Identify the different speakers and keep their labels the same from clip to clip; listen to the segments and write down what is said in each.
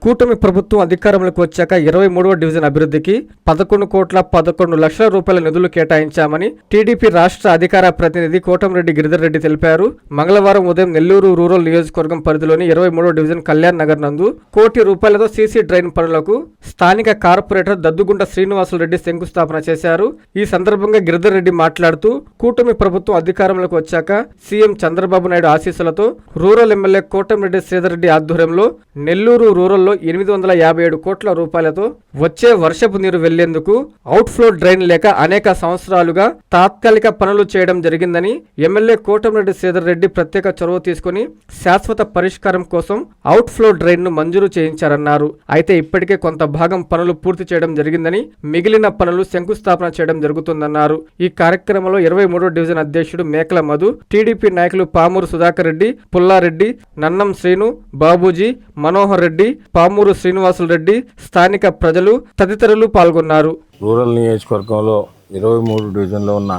Speaker 1: కూటమి ప్రభుత్వం అధికారంలోకి వచ్చాక 23వ డివిజన్ అభివృద్ధికి 11,11,00,00,000 రూపాయల నిధులు కేటాయించామని టీడీపీ రాష్ట్ర అధికార ప్రతినిధి కోటంరెడ్డి గిరిధర్ రెడ్డి తెలిపారు. మంగళవారం ఉదయం నెల్లూరు రూరల్ నియోజకవర్గం పరిధిలోని 23వ డివిజన్ కళ్యాణ్ నగర్ నందు ₹1,00,00,000తో సీసీ డ్రైన్ పనులకు స్థానిక కార్పొరేటర్ దద్దుగుంట శ్రీనివాసులరెడ్డి శంకుస్థాపన చేశారు. ఈ సందర్భంగా గిరిధర్ రెడ్డి మాట్లాడుతూ కూటమి ప్రభుత్వం అధికారంలోకి వచ్చాక సీఎం చంద్రబాబు నాయుడు ఆశీస్సులతో రూరల్ ఎమ్మెల్యే కోటంరెడ్డి శ్రీధర్ రెడ్డి ఆధ్వర్యంలో నెల్లూరు రూరల్లో 857 కోట్ల రూపాయలతో వచ్చే వర్షపు నీరు వెళ్లేందుకు అవుట్ఫ్లో డ్రైన్ లేక అనేక సంవత్సరాలుగా తాత్కాలిక పనులు చేయడం జరిగిందని ఎమ్మెల్యే కోటంరెడ్డి శ్రీధర్ రెడ్డి ప్రత్యేక చొరవ తీసుకుని శాశ్వత పరిష్కారం కోసం అవుట్ఫ్లో డ్రైన్ ను మంజూరు చేయించారన్నారు. అయితే ఇప్పటికే కొంత భాగం పనులు పూర్తి చేయడం జరిగిందని మిగిలిన పనులు శంకుస్థాపన చేయడం జరుగుతుందన్నారు. ఈ కార్యక్రమంలో 23వ డివిజన్ అధ్యక్షుడు మేకల మధు, టీడీపీ నాయకులు పామూరు సుధాకర్ రెడ్డి, పుల్లారెడ్డి, నన్నం శ్రీను, బాబూజీ, మనోహర్ రెడ్డి, పామూరు శ్రీనివాసులు రెడ్డి, స్థానిక ప్రజలు తదితరులు పాల్గొన్నారు.
Speaker 2: రూరల్ నియోజకవర్గంలో 23 డివిజన్లో ఉన్న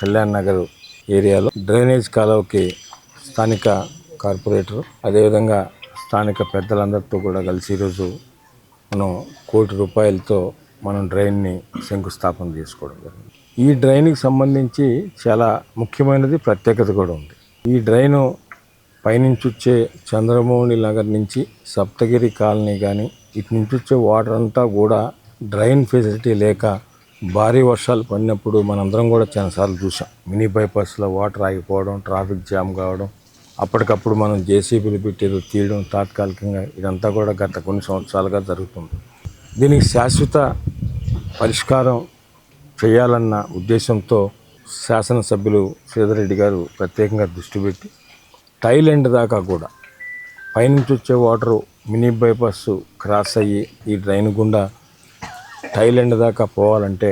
Speaker 2: కళ్యాణ్ నగర్ ఏరియాలో డ్రైనేజ్ కాలువకి స్థానిక కార్పొరేటర్ అదేవిధంగా స్థానిక పెద్దలందరితో కూడా కలిసి ఈరోజు మనం ₹1,00,00,000 మనం డ్రైన్ని శంకుస్థాపన చేసుకోవడం జరిగింది. ఈ డ్రైన్కి సంబంధించి చాలా ముఖ్యమైనది ప్రత్యేకత కూడా ఉంది. ఈ డ్రైను పైనుంచి వచ్చే చంద్రమోహని నగర్ నుంచి సప్తగిరి కాలనీ కానీ ఇటు నుంచి వచ్చే వాటర్ అంతా కూడా డ్రైన్ ఫెసిలిటీ లేక భారీ వర్షాలు పడినప్పుడు మనందరం కూడా చాలాసార్లు చూసాం. మినీ బైపాస్లో వాటర్ ఆగిపోవడం, ట్రాఫిక్ జామ్ కావడం, అప్పటికప్పుడు మనం జేసీబీలు పెట్టి తీయడం తాత్కాలికంగా ఇదంతా కూడా గత కొన్ని సంవత్సరాలుగా జరుగుతుంది. దీనికి శాశ్వత పరిష్కారం చేయాలన్న ఉద్దేశంతో శాసనసభ్యులు శ్రీధర్ రెడ్డి గారు ప్రత్యేకంగా దృష్టి పెట్టి టైల్ ఎండ్ దాకా కూడా పైనుంచి వచ్చే వాటరు మినీ బైపాస్ క్రాస్ అయ్యి ఈ డ్రైన్ గుండా టైల్ ఎండ్ దాకా పోవాలంటే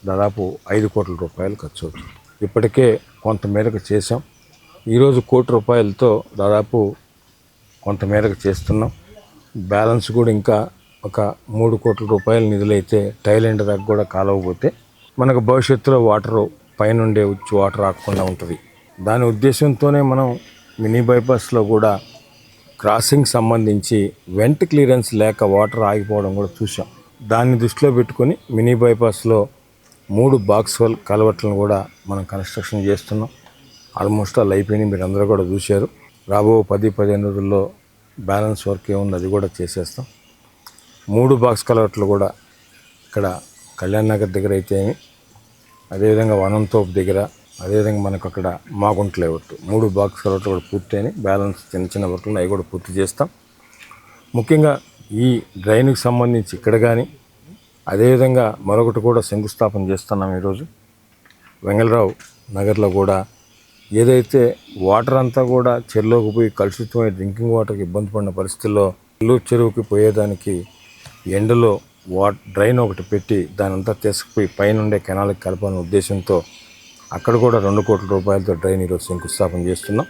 Speaker 2: దాదాపు ₹5 కోట్ల ఖర్చు అవుతుంది. ఇప్పటికే కొంతమేరకు చేసాం. ఈరోజు ₹1,00,00,000 దాదాపు కొంతమేరకు చేస్తున్నాం. బ్యాలెన్స్ కూడా ఇంకా ఒక ₹3 కోట్ల నిధులైతే టైల్ ఎండ్ దాకా కూడా కాలవపోతే మనకు భవిష్యత్తులో వాటరు పైనుండే వచ్చి వాటర్ రాకుండా ఉంటుంది. దాని ఉద్దేశంతోనే మనం మినీ బైపాస్లో కూడా క్రాసింగ్ సంబంధించి వెంట్ క్లియరెన్స్ లేక వాటర్ ఆగిపోవడం కూడా చూసాం. దాన్ని దృష్టిలో పెట్టుకొని మినీ బైపాస్లో 3 బాక్స్ హోల్ కలవట్లను కూడా మనం కన్స్ట్రక్షన్ చేస్తున్నాం. ఆల్మోస్ట్ ఆల్ అయిపోయినాయి, మీరు అందరూ కూడా చూశారు. రాబో 10-15 రోజుల్లో బ్యాలెన్స్ వర్క్ ఏముంది అది కూడా చేసేస్తాం. 3 బాక్స్ కలవట్లు కూడా ఇక్కడ కళ్యాణ్ నగర్ దగ్గర అయితే అదేవిధంగా వనంతోపు దగ్గర, అదేవిధంగా మనకు అక్కడ మాగుంట లేవట్టు 3 బాక్స్ కలవట్లు కూడా పూర్తయినాయి. బ్యాలెన్స్ చిన్న చిన్న వర్క్లు అవి కూడా పూర్తి చేస్తాం. ముఖ్యంగా ఈ డ్రైన్కి సంబంధించి ఇక్కడ కానీ అదేవిధంగా మరొకటి కూడా శంకుస్థాపన చేస్తున్నాం. ఈరోజు వెంగళరావు నగర్లో కూడా ఏదైతే వాటర్ అంతా కూడా చెరువులోకి పోయి కలుషితమై డ్రింకింగ్ వాటర్కి ఇబ్బంది పడిన పరిస్థితుల్లో నెల్లూరు చెరువుకి పోయేదానికి ఎండలో డ్రైన్ ఒకటి పెట్టి దాని అంతా తీసుకుపోయి పైనుండే కెనాల్కి కలపాలనే ఉద్దేశంతో అక్కడ కూడా ₹2 కోట్ల డ్రైన్ ఈరోజు శంకుస్థాపన చేస్తున్నాం.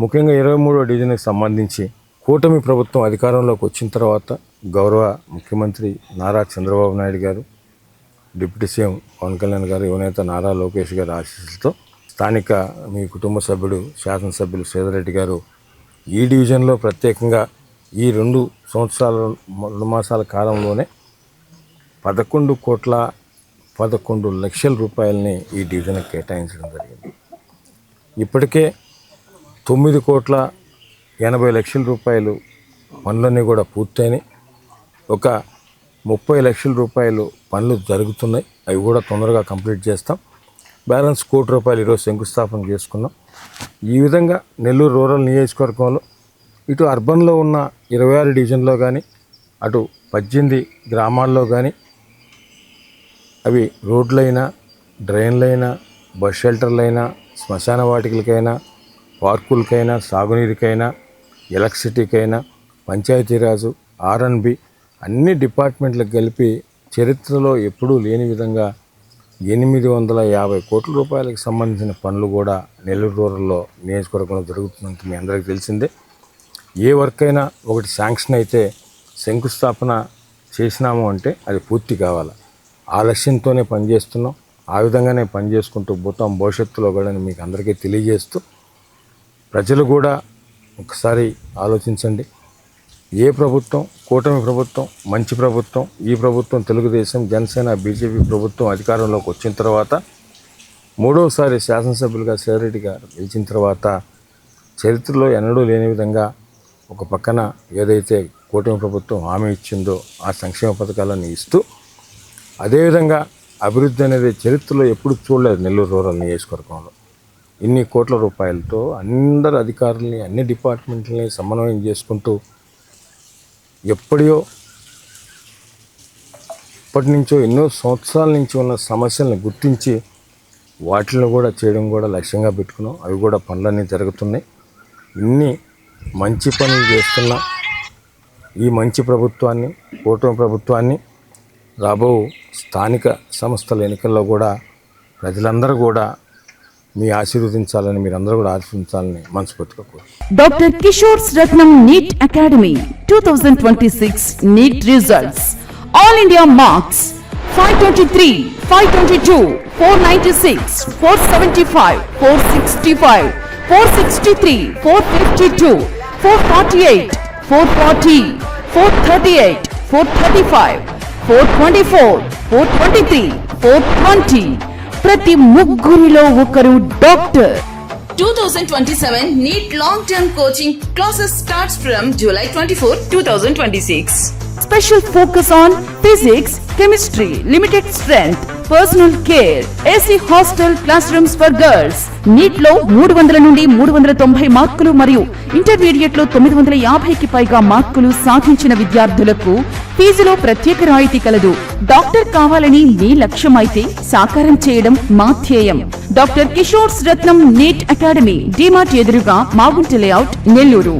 Speaker 2: ముఖ్యంగా 23వ డివిజన్కి సంబంధించి కూటమి ప్రభుత్వం అధికారంలోకి వచ్చిన తర్వాత గౌరవ ముఖ్యమంత్రి నారా చంద్రబాబు నాయుడు గారు, డిప్యూటీ సీఎం పవన్ కళ్యాణ్ గారు, యువనేత నారా లోకేష్ గారి ఆశీస్సులతో స్థానిక మీ కుటుంబ సభ్యుడు శాసనసభ్యులు శ్రీధర్ రెడ్డి గారు ఈ డివిజన్లో ప్రత్యేకంగా ఈ 2 మాసాల కాలంలోనే ₹11,11,00,000 ఈ డివిజన్కి కేటాయించడం జరిగింది. ఇప్పటికే ₹9,80,00,000 పనులన్నీ కూడా పూర్తయినాయి. ఒక ₹30,00,000 పనులు జరుగుతున్నాయి. అవి కూడా తొందరగా కంప్లీట్ చేస్తాం. బ్యాలెన్స్ ₹1,00,00,000 ఈరోజు శంకుస్థాపన చేసుకున్నాం. ఈ విధంగా నెల్లూరు రూరల్ నియోజకవర్గంలో ఇటు అర్బన్లో ఉన్న 26 డివిజన్లో కానీ అటు 18 గ్రామాల్లో కానీ అవి రోడ్లైనా, డ్రైన్లైనా, బస్ షెల్టర్లైనా, శ్మశాన వాటికలకైనా, పార్కులకైనా, సాగునీరుకైనా, ఎలక్ట్రిసిటీకైనా, పంచాయతీరాజు, R&B అన్ని డిపార్ట్మెంట్లకు కలిపి చరిత్రలో ఎప్పుడూ లేని విధంగా ₹850 కోట్ల సంబంధించిన పనులు కూడా నెల్లూరు రూరల్లో నియోజకవర్గంలో జరుగుతున్నట్టు మీ అందరికీ తెలిసిందే. ఏ వర్క్ అయినా ఒకటి శాంక్షన్ అయితే శంకుస్థాపన చేసినాము అంటే అది పూర్తి కావాలి. ఆ లక్ష్యంతోనే పనిచేస్తున్నాం. ఆ విధంగానే పనిచేసుకుంటూ పోతాం భవిష్యత్తులో కూడా మీకు అందరికీ తెలియజేస్తూ, ప్రజలు కూడా ఒకసారి ఆలోచించండి. ఏ ప్రభుత్వం, కూటమి ప్రభుత్వం, మంచి ప్రభుత్వం, ఈ ప్రభుత్వం తెలుగుదేశం, జనసేన, బీజేపీ ప్రభుత్వం అధికారంలోకి వచ్చిన తర్వాత మూడవసారి శాసనసభ్యులుగా సేరెడ్డి గారు గెలిచిన తర్వాత చరిత్రలో ఎన్నడూ లేని విధంగా ఒక పక్కన ఏదైతే కూటమి ప్రభుత్వం హామీ ఇచ్చిందో ఆ సంక్షేమ పథకాలను ఇస్తూ, అదేవిధంగా అభివృద్ధి అనేది చరిత్రలో ఎప్పుడు చూడలేదు నెల్లూరు రూరల్ నియోజకవర్గంలో. ఇన్ని కోట్ల రూపాయలతో అందరు అధికారుల్ని, అన్ని డిపార్ట్మెంట్లని సమన్వయం చేసుకుంటూ ఇప్పటి నుంచో ఎన్నో సంవత్సరాల నుంచి ఉన్న సమస్యలను గుర్తించి వాటిని కూడా చేయడం కూడా లక్ష్యంగా పెట్టుకున్నాం. అవి కూడా పనులన్నీ జరుగుతున్నాయి. ఇన్ని మంచి పనులు చేస్తున్న ఈ మంచి ప్రభుత్వాన్ని, కూటమి ప్రభుత్వాన్ని రాబో స్థానిక సంస్థల ఎన్నికల్లో కూడా ప్రజలందరూ కూడా మీ ఆశీర్వదించాలని, మీరందరూ కూడా ఆశీర్వదించాలని మనస్ఫూర్తిగా కోరుకుంటున్నాను.
Speaker 3: Doctor Kishore Ratnam NEET academy 2026 NEET results. All India marks 523, 522, 496, 475, 465, 463, 452, 448, 440, 438, 435, 424, 423, 420. ప్రతి ముగ్గురిలో ఒకరు doctor.
Speaker 4: 2027 NEET long-term coaching classes starts from July 24, 2026.
Speaker 3: Special focus on physics, chemistry, limited strength, personal care, AC hostel classrooms for girls. NEET లో 300 నుండి 390 మార్కులు మరియు intermediate లో 950కి పైగా మార్కులు సాధించిన విద్యార్థులకు ఫీజులో ప్రత్యేక రాయితీ కలదు. డాక్టర్ కావాలని మీ లక్ష్యం అయితే సాకారం చేయడం మా ధ్యేయం. Doctor Kishore Ratnam NEET academy, DMart ఎదురుగా, మాగుంట లేఅవుట్, నెల్లూరు.